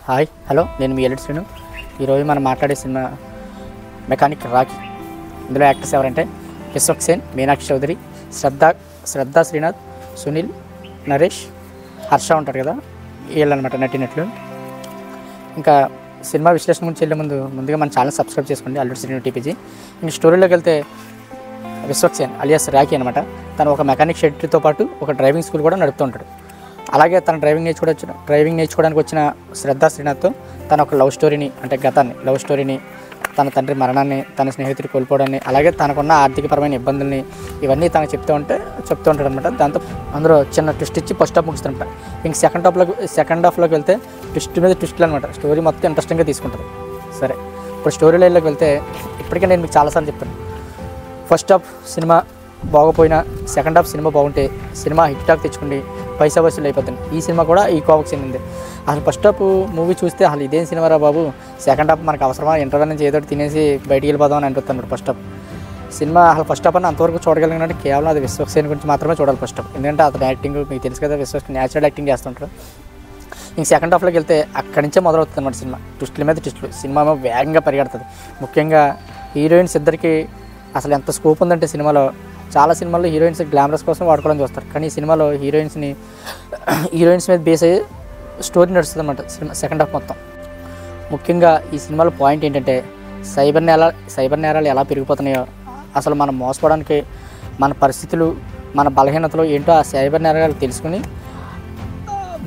Hi hello నేను మీ elite Srinu. ఈరోజు మనం మాట్లాడే సినిమా మెకానిక్ రాకీ. ఇందులో యాక్టర్స్ ఎవరంటే విశ్వక్ సేన్, మీనాక్షి చౌదరి, శ్రద్ధా శ్రీనాథ్, సునీల్, నరేష్, హర్ష ఉంటారు కదా, వీళ్ళనమాట నటినట్లు. ఇంకా సినిమా విశ్లేషణ గురించి వెళ్ళే ముందుగా మన ఛానల్ సబ్స్క్రైబ్ చేసుకోండి, అల్లుడు శ్రీను టీపీజీ. ఇంక స్టోరీలోకి వెళ్తే విశ్వక్ సేన్ అలియాస్ రాకీ అనమాట. తను ఒక మెకానిక్ షెడ్తో పాటు ఒక డ్రైవింగ్ స్కూల్ కూడా నడుపుతూ ఉంటాడు. అలాగే తన డ్రైవింగ్ నేర్చుకోవడానికి వచ్చిన శ్రద్ధా శ్రీనాథ్తో తన ఒక లవ్ స్టోరీని తన తండ్రి మరణాన్ని, తన స్నేహితుడు కోల్పోవడాన్ని, అలాగే తనకున్న ఆర్థికపరమైన ఇబ్బందుల్ని ఇవన్నీ తనకు చెప్తూ ఉంటాడు అనమాట. దాంతో అందులో చిన్న ట్విస్ట్ ఇచ్చి ఫస్ట్ హాఫ్ ముగిస్తుంట. ఇంక సెకండ్ హాఫ్లోకి వెళ్తే ట్విస్ట్ మీద ట్విస్ట్లు అనమాట. స్టోరీ మొత్తం ఇంట్రెస్టింగ్గా తీసుకుంటుంది. సరే, ఇప్పుడు స్టోరీ లైన్లోకి వెళ్తే ఇప్పటికే నేను మీకు చాలాసార్లు చెప్తాను, ఫస్ట్ హాఫ్ సినిమా బాగోపోయినా సెకండ్ హాఫ్ సినిమా బాగుంటే సినిమా హిట్ టాక్ తెచ్చుకుండి పైసా వసూలు అయిపోతుంది. ఈ సినిమా కూడా ఈ కోవకు చెందింది. అసలు ఫస్ట్ హాఫ్ మూవీ చూస్తే అసలు ఇదేం సినిమా రా బాబు, సెకండ్ హాఫ్ మనకు అవసరమా, ఇంటర్వెల్ నుంచి ఏదో తినేసి బయటికి వెళ్ళిపోదాం అని అనిపిస్తున్నాడు ఫస్ట్ హాఫ్ సినిమా. అసలు ఫస్ట్ హాఫ్ అని అంతవరకు చూడగలిగినట్టు కేవలం అది విశ్వక్ సేన్ గురించి మాత్రమే చూడాలి ఫస్ట్ హాఫ్. ఎందుకంటే అతని యాక్టింగ్ మీకు తెలుసు కదా, విశ్వక్ న్యాచురల్ యాక్టింగ్ చేస్తుంటారు. ఇంక సెకండ్ హాఫ్లోకి వెళ్తే అక్కడి నుంచే మొదలవుతుంది అన్నమాట సినిమా. ట్విస్టుల మీద ట్విస్టులు, సినిమా వేగంగా పరిగెడుతుంది. ముఖ్యంగా హీరోయిన్స్ ఇద్దరికి అసలు ఎంత స్కోప్ ఉందంటే సినిమాలో. చాలా సినిమాల్లో హీరోయిన్స్ గ్లామరస్ కోసం వాడుకోవడం చూస్తారు, కానీ ఈ సినిమాలో హీరోయిన్స్ మీద బేస్ అయ్యి స్టోరీ నడుస్తుంది అన్నమాట సినిమా సెకండ్ హాఫ్ మొత్తం. ముఖ్యంగా ఈ సినిమాలో పాయింట్ ఏంటంటే సైబర్ నేరాలు ఎలా పెరిగిపోతున్నాయో, అసలు మనం మోసపోవడానికి మన పరిస్థితులు, మన బలహీనతలు ఏంటో ఆ సైబర్ నేరాలు తెలుసుకుని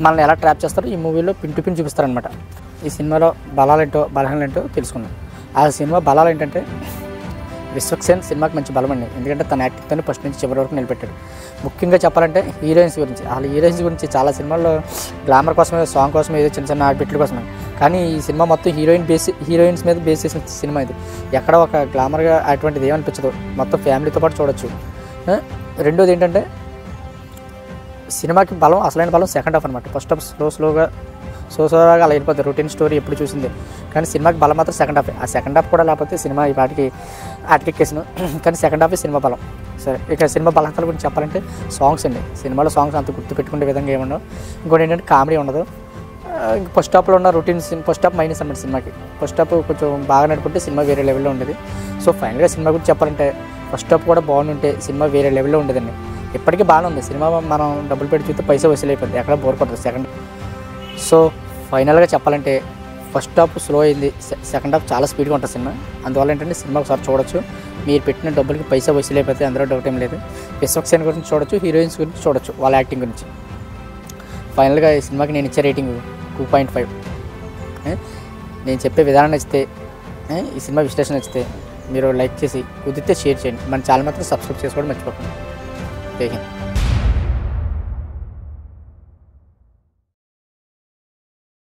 మనల్ని ఎలా ట్రాప్ చేస్తారో ఈ మూవీలో పిన్ టు పిన్ చూపిస్తారనమాట. ఈ సినిమాలో బలహీనలేంటో తెలుసుకున్నాం. ఆ సినిమా బలాలు ఏంటంటే విశ్వక్ సేన్ సినిమాకి మంచి బలం అండి, ఎందుకంటే తన యాక్టింగ్తోనే ఫస్ట్ నుంచి చివరి వరకు నిలబెట్టాడు. ముఖ్యంగా చెప్పాలంటే హీరోయిన్స్ గురించి చాలా సినిమాల్లో గ్లామర్ కోసమే, సాంగ్ కోసమే, ఏదో చిన్న బిట్ల కోసమే, కానీ ఈ సినిమా మొత్తం హీరోయిన్స్ మీద బేస్ చేసిన సినిమా ఇది. ఎక్కడ ఒక గ్లామర్గా అటువంటిది ఏమనిపించదు, మొత్తం ఫ్యామిలీతో పాటు చూడొచ్చు. రెండోది ఏంటంటే సినిమాకి బలం, అసలైన బలం సెకండ్ హాఫ్ అనమాట. ఫస్ట్ హాఫ్ స్లోగా అలా వెళ్ళిపోతుంది, రొటీన్ స్టోరీ ఎప్పుడు చూసింది. కానీ సినిమాకి బలం మాత్రం సెకండ్ హాఫ్. ఆ సెకండ్ హాఫ్ కూడా లేకపోతే సినిమా ఈ పాటికి అటకెక్కేసాను. కానీ సెకండ్ హాఫ్ సినిమా బలం. సరే, ఇక సినిమా బలహీనతల గురించి చెప్పాలంటే సాంగ్స్ అండి. సినిమాలో సాంగ్స్ అంత గుర్తుపెట్టుకునే విధంగా ఏముండవు. ఇంకోటి ఏంటంటే కామెడీ ఉండదు. ఫస్ట్ హాఫ్లో ఉన్న రొటీన్ ఫస్ట్ హాఫ్ మైనస్ అన్నమాట సినిమాకి. ఫస్ట్ హాఫ్ కొంచెం బాగా నడుపుకుంటే సినిమా వేరే లెవెల్లో ఉండేది. సో ఫైనల్గా సినిమా గురించి చెప్పాలంటే ఫస్ట్ హాఫ్ కూడా బాగుంటే సినిమా వేరే లెవెల్లో ఉండేదండి. ఇప్పటికీ బాగానే ఉంది సినిమా. మనం డబ్బులు పెట్టి చూస్తే పైసా వసూలు అయిపోతుంది, ఎక్కడ బోర్ పడుతుంది సెకండ్. సో ఫైనల్గా చెప్పాలంటే ఫస్ట్ హాఫ్ స్లో అయింది, సెకండ్ హాఫ్ చాలా స్పీడ్గా ఉంటుంది సినిమా. అందువల్ల ఏంటంటే సినిమా ఒకసారి చూడొచ్చు. మీరు పెట్టిన డబ్బులకి పైసా వసూలు అయిపోతే అందులో డౌట్ ఏం లేదు. విశ్వక్ సేన్ గురించి చూడొచ్చు, హీరోయిన్స్ గురించి చూడొచ్చు, వాళ్ళ యాక్టింగ్ గురించి. ఫైనల్గా ఈ సినిమాకి నేను ఇచ్చే రేటింగ్ 2.5. నేను చెప్పే విధానం నచ్చితే, ఈ సినిమా విశ్లేషణ నచ్చితే మీరు లైక్ చేసి కుదిరితే షేర్ చేయండి. మన ఛానల్ మాత్రం సబ్స్క్రైబ్ చేసుకోవడం మర్చిపోకండి. జై హింద్.